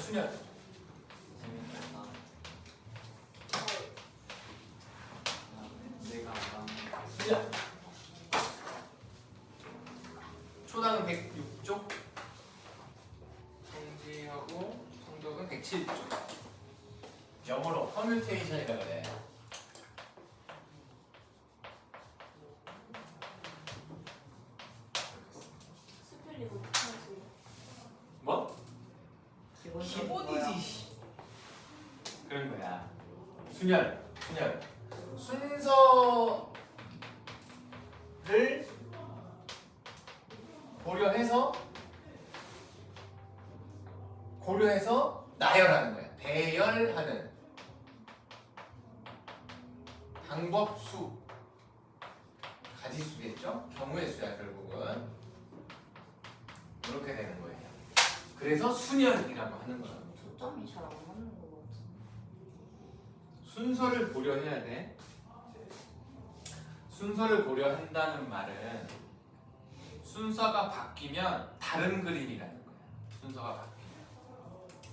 순열. 순열. 초당은 106쪽. 성지하고 성적은 107쪽. 영어로 퍼뮤테이션이라 그래. 스펠링 어떻게 하세요? 뭐? 기본적인 기본이지. 그런 거야. 순열. 순서를 고려해서 나열하는 거야. 배열하는 방법수, 가지수겠죠? 경우의 수야 결국은. 이렇게 되는 거예요. 그래서 순열이라고 하는 거야. 초점이 잘 안 맞는 것 같아. 순서를 고려해야 돼. 순서를 고려한다는 말은 순서가 바뀌면 다른 그림이라는 거야. 순서가 바뀌면.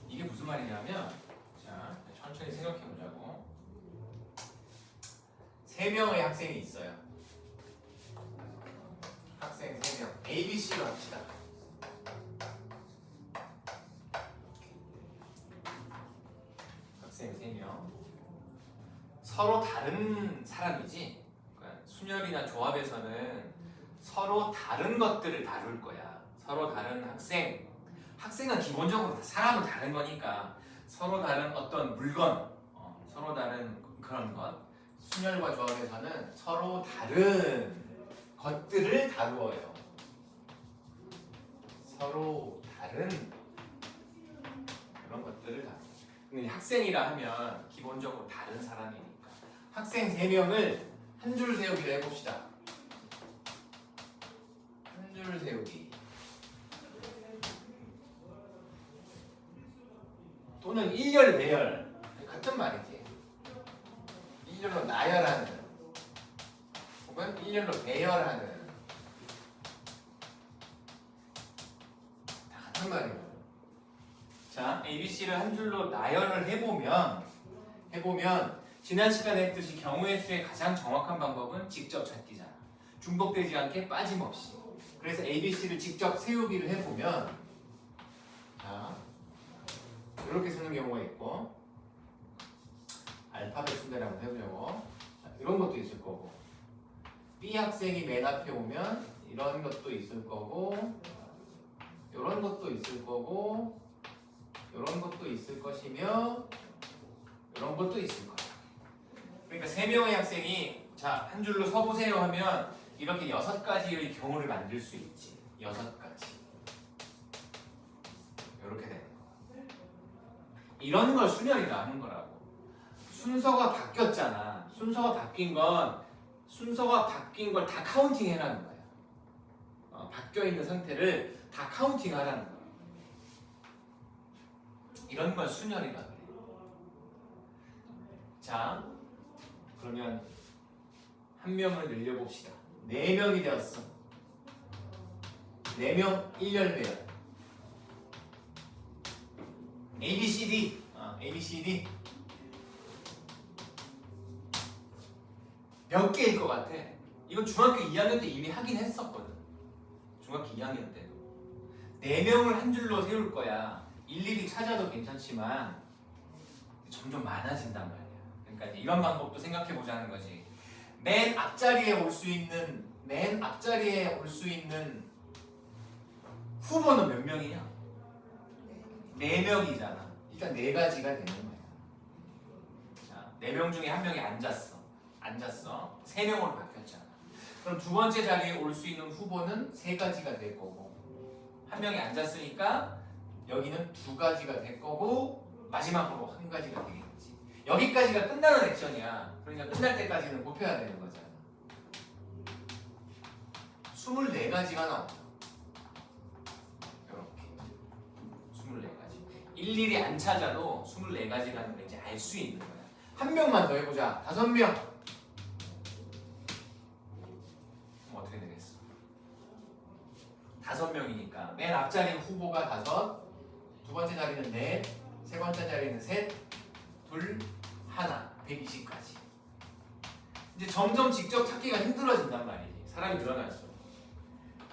이게 무슨 말이냐면, 자, 천천히 생각해 보자고. 3명의 학생이 있어요. 학생 3명. A, B, C로 합시다. 학생 3명. 서로 다른 사람이지. 그러니까 순열이나 조합에서는 서로 다른 것들을 다룰 거야. 서로 다른 학생은 기본적으로 사람은 다른 거니까 서로 다른 어떤 물건, 서로 다른 그런 것. 순열과 조합에서는 서로 다른 것들을 다루어요. 서로 다른 그런 것들을 다루어요. 근데 학생이라 하면 기본적으로 다른 사람이니까 학생 3명을 한 줄 세우기를 해봅시다. 한 줄 세우기 또는 일렬 배열 같은 말이지. 일렬로 나열하는 혹은 일렬로 배열하는 다 같은 말이에요. 자, ABC를 한 줄로 나열을 해보면 지난 시간에 했듯이 경우의 수의 가장 정확한 방법은 직접 찾기잖아. 중복되지 않게 빠짐없이. 그래서 ABC를 직접 세우기를 해보면 자, 이렇게 쓰는 경우가 있고 알파벳 순대로 한번 해보자고. 자, 이런 것도 있을 거고 B 학생이 맨 앞에 오면 이런 것도 있을 거고 이런 것도 있을 거고 이런 것도 있을 것이며 이런 것도 있을 거야. 그러니까 3명의 학생이 자, 한 줄로 서보세요 하면 이렇게 6가지의 경우를 만들 수 있지. 6가지. 이렇게 되는 거야. 이런 걸 순열이라 하는 거라고. 순서가 바뀌었잖아. 순서가 바뀐 걸 다 카운팅 해라는 거야. 바뀌어 있는 상태를 다 카운팅 하라는 거야. 이런 걸 순열이라 그래. 자, 그러면 한 명을 늘려봅시다. 4명이 되었어. 4명 1열 배열. A, B, C, D. A, B, C, D. 몇 개일 것 같아? 이건 중학교 2학년 때 이미 하긴 했었거든. 중학교 2학년 때도. 4명을 한 줄로 세울 거야. 일일이 찾아도 괜찮지만 점점 많아진단 말이야. 그러니까 이제 이런 방법도 생각해 보자는 거지. 맨 앞자리에 올 수 있는 후보는 몇 명이냐? 4명이잖아. 일단 4가지가 되는 거야. 자, 4명 중에 한 명이 앉았어. 3명으로 바뀌었잖아. 그럼 두 번째 자리에 올 수 있는 후보는 3가지가 될 거고 한 명이 앉았으니까 여기는 2가지가 될 거고 마지막으로 1가지가 되겠지. 여기까지가 끝나는 액션이야. 그러니까 끝날 때까지는 곱해야 되는 거잖아. 24가지가 나온다. 이렇게 24가지. 일일이 안 찾아도 24가지라는 걸 이제 알 수 있는 거야. 한 명만 더 해보자. 5명. 그럼 어떻게 되겠어? 5명이니까 맨 앞자리 후보가 5, 두 번째 자리는 4, 세 번째 자리는 셋, 둘, 하나, 120까지. 이제 점점 직접 찾기가 힘들어진단 말이지. 사람이 늘어날수록.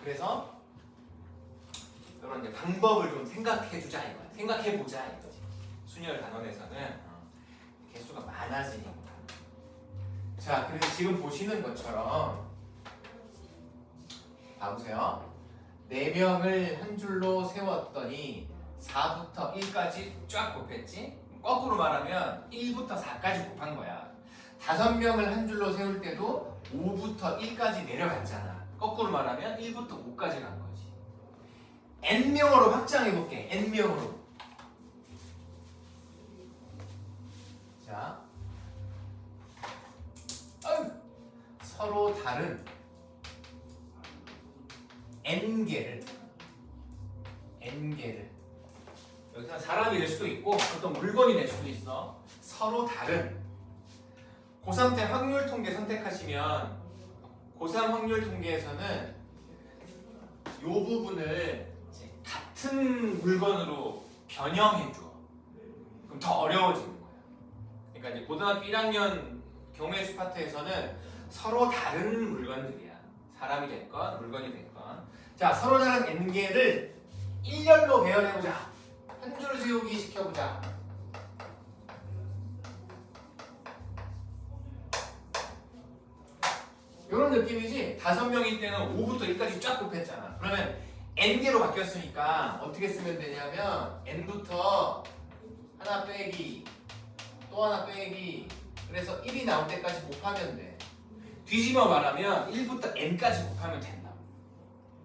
그래서 이런 이제 방법을 좀 생각해주자 이거야. 생각해보자 이거지. 순열 단원에서는 개수가 많아지니까. 자, 그래서 지금 보시는 것처럼 봐보세요. 4명을 한 줄로 세웠더니 4부터 1까지 쫙 곱했지? 거꾸로 말하면 1부터 4까지 곱한 거야. 5명을 한 줄로 세울 때도 5부터 1까지 내려갔잖아. 거꾸로 말하면 1부터 5까지 간 거지. n명으로 확장해볼게. n명으로. 자, 서로 다른 n개를 여기서 사람이 될 수도 있고 어떤 물건이 될 수도 있어. 서로 다른 고3 때 확률 통계 선택하시면 고3 확률 통계에서는 이 부분을 이제 같은 물건으로 변형해줘. 그럼 더 어려워지는 거야. 그러니까 이제 고등학교 1학년 경우의 파트에서는 서로 다른 물건들이야. 사람이 됐건 물건이 됐건. 자, 서로 다른 n개를 일렬로 배열해보자. 한 줄 세우기 시켜보자. 이런 느낌이지. 5명일 때는 5부터 1까지 쫙 곱했잖아. 그러면 n개로 바뀌었으니까 어떻게 쓰면 되냐면 n부터 하나 빼기 또 하나 빼기, 그래서 1이 나올 때까지 곱하면 돼. 뒤집어 말하면 1부터 n까지 곱하면 된다.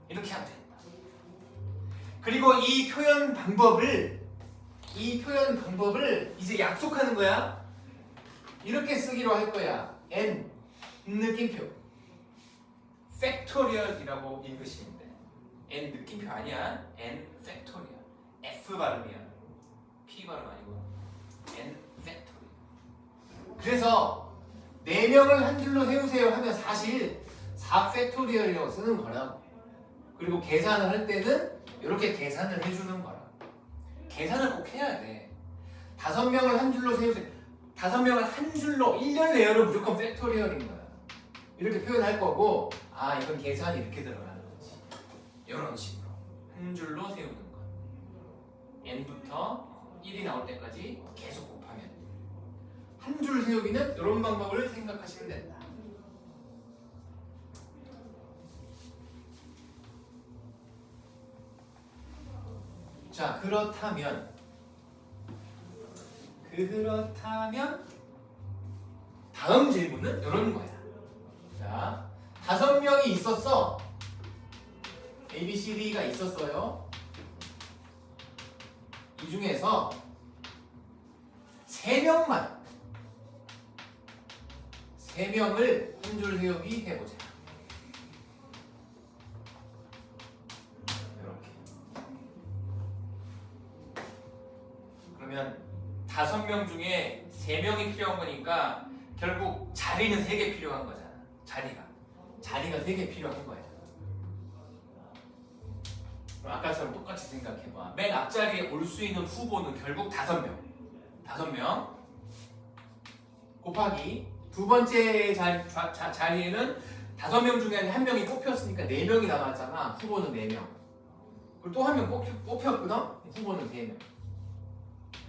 이렇게 하면 된다. 그리고 이 표현 방법을 이제 약속하는 거야. 이렇게 쓰기로 할 거야. n 느낌표 팩토리얼이라고 읽으시면 돼. n 느낌표 아니야. n 팩토리얼. f 발음이야. p 발음 아니고 n 팩토리얼. 그래서 4명을 한 줄로 세우세요 하면 사실 4 팩토리얼이라고 쓰는 거라고. 그리고 계산을 할 때는 이렇게 계산을 해주는 거라. 계산을 꼭 해야 돼. 5명을 한 줄로 세우세요. 5명을 한 줄로 1년 내열은 무조건 팩토리얼인 거야. 이렇게 표현할 거고, 아 이건 계산이 이렇게 들어가는 거지. 이런 식으로 한 줄로 세우는 거. n부터 1이 나올 때까지 계속 곱하면 돼. 한 줄 세우기는 이런 방법을 생각하시면 된다. 자, 그렇다면 다음 질문은 이런 거야. 자, 5명이 있었어. A, B, C, D가 있었어요. 이 중에서 3명을 한 줄 세우기 해보자. 이렇게. 그러면 5명 중에 3명이 필요한 거니까 결국 자리는 3개 필요한 거잖아. 자리가 3개 필요한 거야. 그럼 아까처럼 똑같이 생각해봐. 맨 앞자리에 올 수 있는 후보는 결국 5명. 5명 곱하기 두 번째 자리에는 5명 중에 한 명이 뽑혔으니까 4명이 남았잖아. 후보는 4명. 그리고 또 한 명 뽑혔거든? 후보는 3명.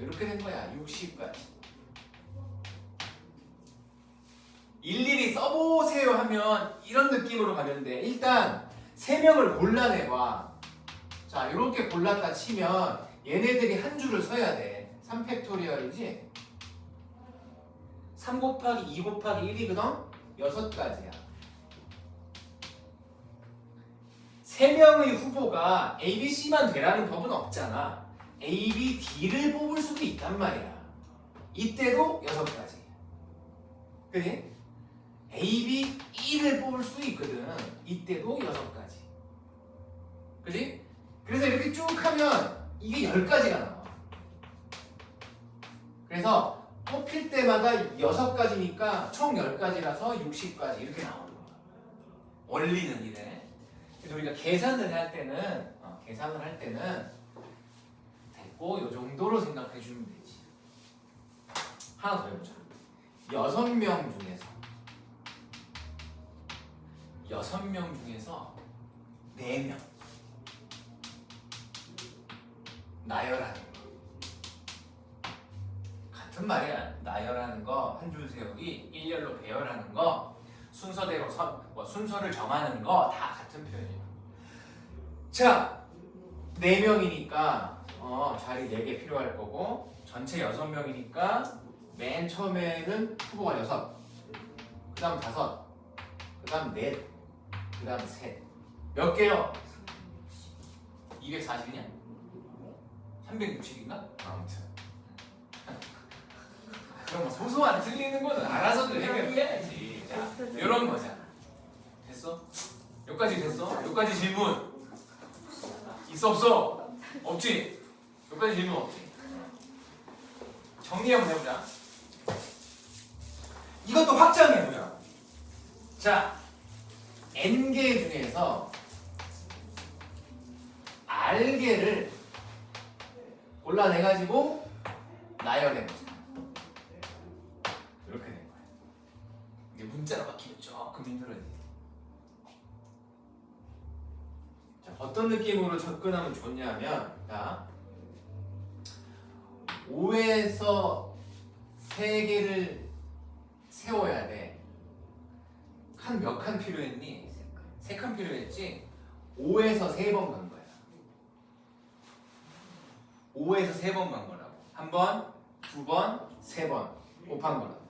이렇게 된 거야. 60까지. 일일이 써보세요 하면 이런 느낌으로 가면 돼. 일단 3명을 골라내봐. 자, 이렇게 골랐다 치면 얘네들이 한 줄을 서야 돼. 3팩토리얼이지? 3 곱하기 2 곱하기 1이거든? 6가지야. 3명의 후보가 A, B, C만 되라는 법은 없잖아. A, B, D를 뽑을 수도 있단 말이야. 이때도 6가지. 그래? A, B, E를 뽑을 수도 있거든. 이때도 6가지. 그지? 그래서 이렇게 쭉 하면 이게 10가지가 나와. 그래서 뽑힐 때마다 6가지니까 총 10가지라서 60가지 이렇게 나오는 거야. 원리는 이래. 그래서 우리가 계산을 할 때는 됐고 요 정도로 생각해 주면 되지. 하나 더 해보자. 6명 중에서 4명 나열하는 거. 같은 말이야. 나열하는 거, 한 줄 세우기, 일렬로 배열하는 거, 순서대로 순서를 정하는 거 다 같은 표현이야. 자, 4명이니까 자리 4개 필요할 거고 전체 6명이니까 맨 처음에는 후보가 6, 그 다음 5, 그 다음 4, 그 다음 3. 몇 개요? 240이냐? 360인가? 아무튼 그럼 뭐 소소한 틀리는 거는 알아서들 해결해야지. 자, 이런 거잖아. 됐어? 여기까지 됐어? 여기까지 질문 있어 없어? 없지? 여기까지 질문 없지? 정리 한번 해보자. 이것도 확장해보자. 자, N개 중에서 R개를 골라내가지고 나열해보자. 이렇게 된 거야. 이게 문자로 바뀌면 조금 힘들어지. 자, 어떤 느낌으로 접근하면 좋냐면, 자, 5에서 3개를 세워야 돼. 칸 몇 칸 필요했니? 3칸 필요했지? 5에서 3번 간 거야. 5에서 3번 간 거라고. 한 번, 2번, 3번 곱한 거라고.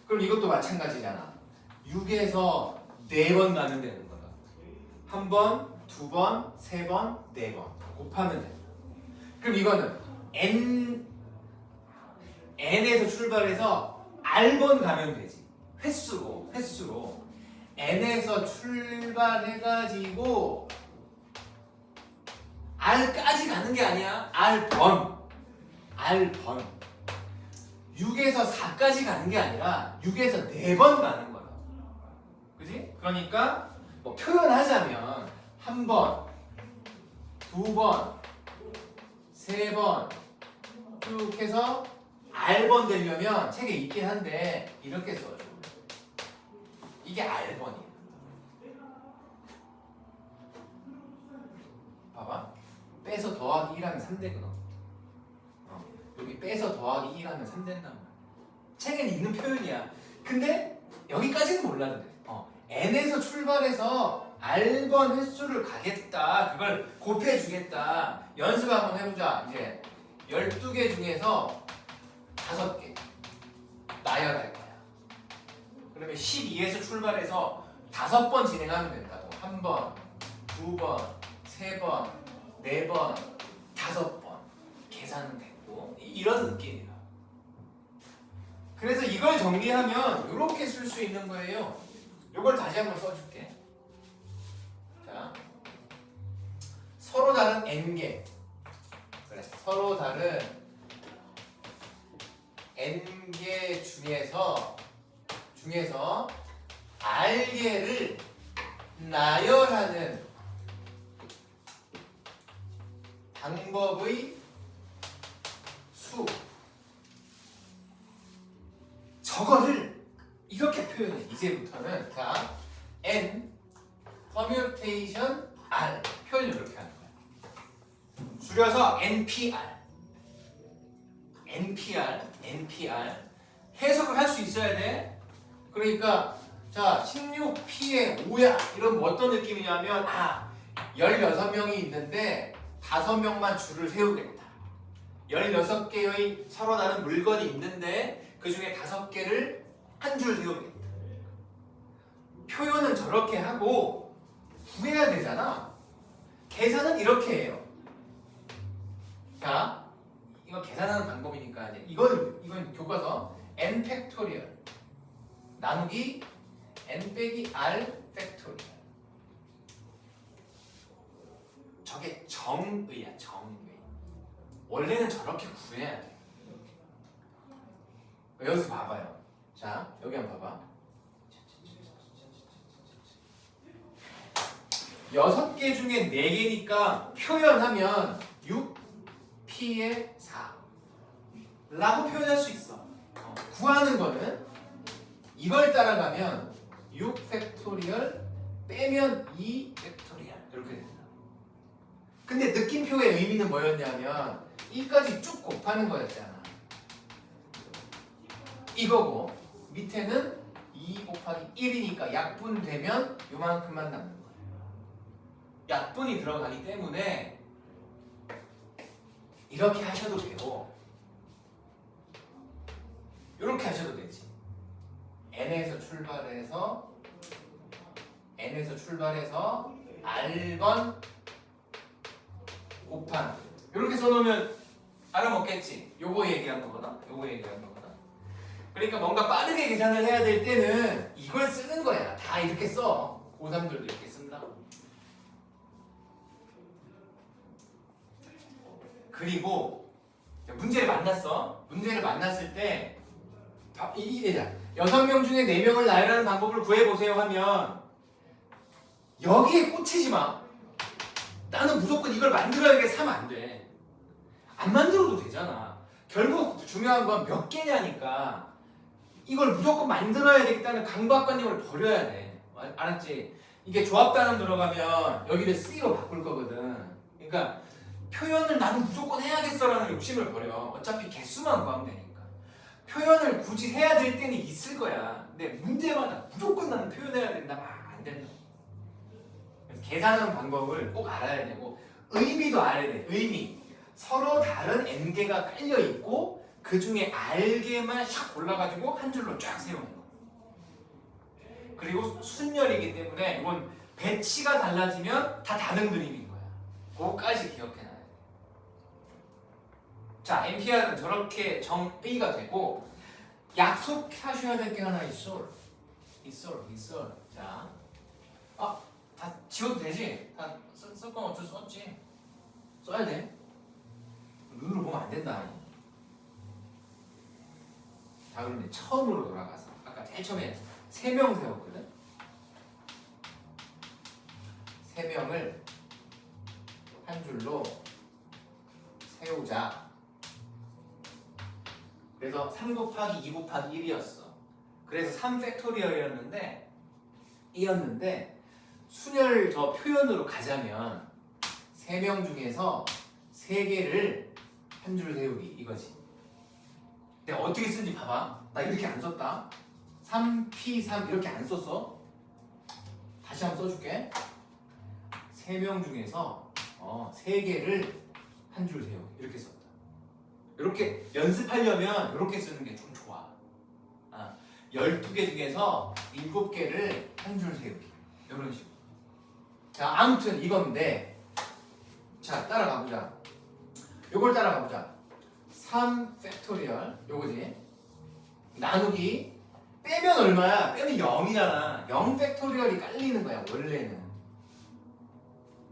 그럼 이것도 마찬가지잖아. 6에서 4번 가면 되는 거다. 한 번, 2번, 3번, 4번 곱하면 돼. 그럼 이거는 n에서 출발해서 r번 가면 되지. 횟수로 n에서 출발해가지고 r까지 가는 게 아니야. r번 6에서 4까지 가는 게 아니라 6에서 4번 가는 거야. 그지? 그러니까 뭐 표현하자면 한 번, 2번, 3번 쭉 해서 R번 되려면 책에 있긴 한데 이렇게 써줘. 이게 R번이야. 봐봐. 빼서 더하기 1하면 3되거든. 여기 빼서 더하기 1하면 3된단 말이야. 책에는 있는 표현이야. 근데 여기까지는 몰라도 돼. n에서 출발해서 R번 횟수를 가겠다. 그걸 곱해주겠다. 연습 한번 해보자. 이제 12개 중에서 5개 나열할 거야. 그러면 12에서 출발해서 5번 진행하면 된다고. 1번, 2번, 3번, 4번, 5번 계산은 됐고 이런 느낌이야. 그래서 이걸 정리하면 이렇게 쓸 수 있는 거예요. 이걸 다시 한번 써줄게. 자, 서로 다른 n개. 그래, 서로 다른 n개 중에서 r개를 나열하는 방법의 수. 저거를 이렇게 표현해. 이제부터는 자, n permutation r 표현을 이렇게 하는 거야. 줄여서 NPR 해석을 할 수 있어야 돼. 그러니까 자 16p에 5야 이러면 어떤 느낌이냐면 16명이 있는데 5명만 줄을 세우겠다. 16개의 서로 다른 물건이 있는데 그 중에 5개를 한 줄 세우겠다. 표현은 저렇게 하고 구해야 되잖아. 계산은 이렇게 해요. 자, 이거 계산하는 방법이니까 이제 이건 교과서 n 팩토리얼 나누기 n 빼기 r 팩토리얼. 저게 정의야, 정의. 원래는 저렇게 구해야 돼. 여기서 봐봐요. 자, 여기 한번 봐봐. 6개 중에 4개니까 표현하면 6p P의 4 라고 표현할 수 있어. 구하는 거는 이걸 따라가면 6 팩토리얼 빼면 2 팩토리얼 이렇게 된다. 근데 느낌표의 의미는 뭐였냐면 1까지 쭉 곱하는 거였잖아. 이거고 밑에는 2 곱하기 1이니까 약분되면 요만큼만 남는 거예요. 약분이 들어가기 때문에 이렇게 하셔도 되고 이렇게 하셔도 되지. n에서 출발해서 r번 곱한 이렇게 써놓으면 알아먹겠지. 요거 얘기한 거거든. 그러니까 뭔가 빠르게 계산을 해야 될 때는 이걸 쓰는 거야. 다 이렇게 써. 고3들도 이렇게 쓴다고. 그리고 문제를 만났어. 문제를 만났을 때 6명 중에 4명을 나열하는 방법을 구해보세요 하면 여기에 꽂히지 마. 나는 무조건 이걸 만들어야겠어 하면 안 돼. 안 만들어도 되잖아. 결국 중요한 건 몇 개냐니까 이걸 무조건 만들어야 되겠다는 강박관념을 버려야 돼. 알았지? 이게 조합 단원 들어가면 여기를 C로 바꿀 거거든. 그러니까 표현을 나는 무조건 해야겠어라는 욕심을 버려. 어차피 개수만 구하면 되니까. 표현을 굳이 해야 될 때는 있을 거야. 근데 문제마다 무조건 나는 표현해야 된다. 안 된다. 그래서 계산하는 방법을 꼭 알아야 되고 의미도 알아야 돼. 의미. 서로 다른 n개가 깔려 있고 그 중에 r개만 샥 골라가지고 한 줄로 쫙 세우는 거. 그리고 순열이기 때문에 이건 배치가 달라지면 다 다른 그림인 거야. 그거까지 기억해놔야 돼. 자, NPR은 저렇게 정의가 되고 약속하셔야 될 게 하나 있어. 자, 다 지워도 되지? 다 쓸 건 어쩔 수 없지. 써야 돼. 눈으로 보면 안 된다. 자, 그럼 이제 처음으로 돌아가서 아까 제일 처음에 3명 세웠거든. 3명을 한 줄로 세우자. 그래서 3 곱하기 2 곱하기 1이었어. 그래서 3 팩토리얼이었는데 순열 저 표현으로 가자면 3명 중에서 3개를 한 줄 세우기 이거지. 내가 어떻게 쓴지 봐봐. 나 이렇게 안 썼다. 3P3 이렇게 안 썼어. 다시 한번 써줄게. 3명 중에서 3개를 한 줄 세우기 이렇게 썼다. 이렇게 연습하려면 이렇게 쓰는 게 좀 좋아. 12개 중에서 7개를 한 줄 세우기 이런 식으로. 자, 아무튼 이건데 자, 따라가보자. 요걸 따라가보자. 3 팩토리얼 요거지. 나누기 빼면 얼마야? 빼면 0이잖아. 0 팩토리얼이 깔리는 거야 원래는.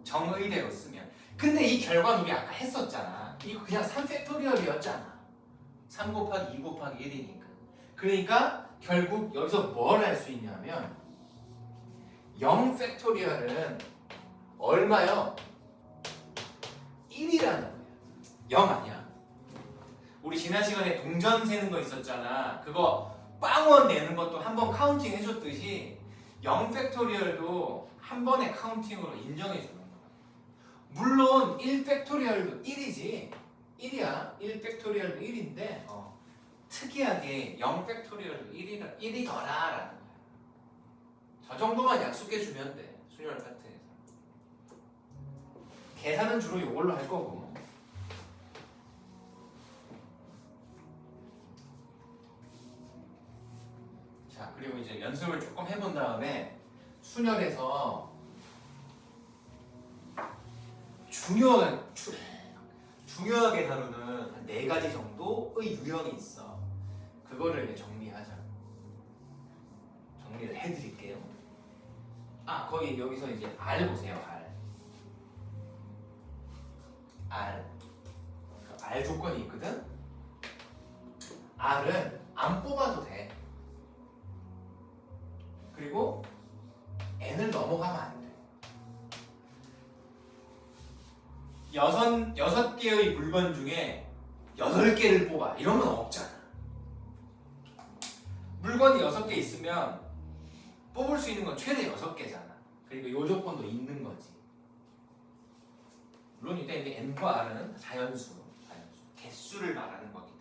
정의대로 쓰면. 근데 이 결과는 우리 아까 했었잖아. 이거 그냥 3 팩토리얼이었잖아. 3 곱하기 2 곱하기 1이니까. 그러니까 결국 여기서 뭘 할 수 있냐면 0 팩토리얼은 얼마요? 1이라는 거야. 0 아니야. 우리 지난 시간에 동전 세는 거 있었잖아. 그거 빵원 내는 것도 한번 카운팅 해줬듯이 0 팩토리얼도 한 번의 카운팅으로 인정해 주는 거야. 물론 1 팩토리얼도 1이지. 1이야. 1 팩토리얼도 1인데 특이하게 0 팩토리얼도 1이더라라는 거야. 저 정도만 약속해 주면 돼. 순열 파트에서. 계산은 주로 이걸로 할 거고. 자, 그리고 이제 연습을 조금 해본 다음에 순열에서 중요하게 다루는 한 4가지 정도의 유형이 있어. 그거를 이제 정리하자. 정리를 해드릴게요. 여기서 이제 R 보세요. R 조건이 있거든. R은 안 뽑아도 돼. 그리고 N을 넘어가면 안 돼. 여섯 개의 물건 중에 8개를 뽑아. 이런 건 없잖아. 물건이 6개 있으면 뽑을 수 있는 건 최대 6개잖아. 그러니까 요 조건도 있는 거지. 물론 이때 이게 n과 r은 자연수, 개수를 말하는 거기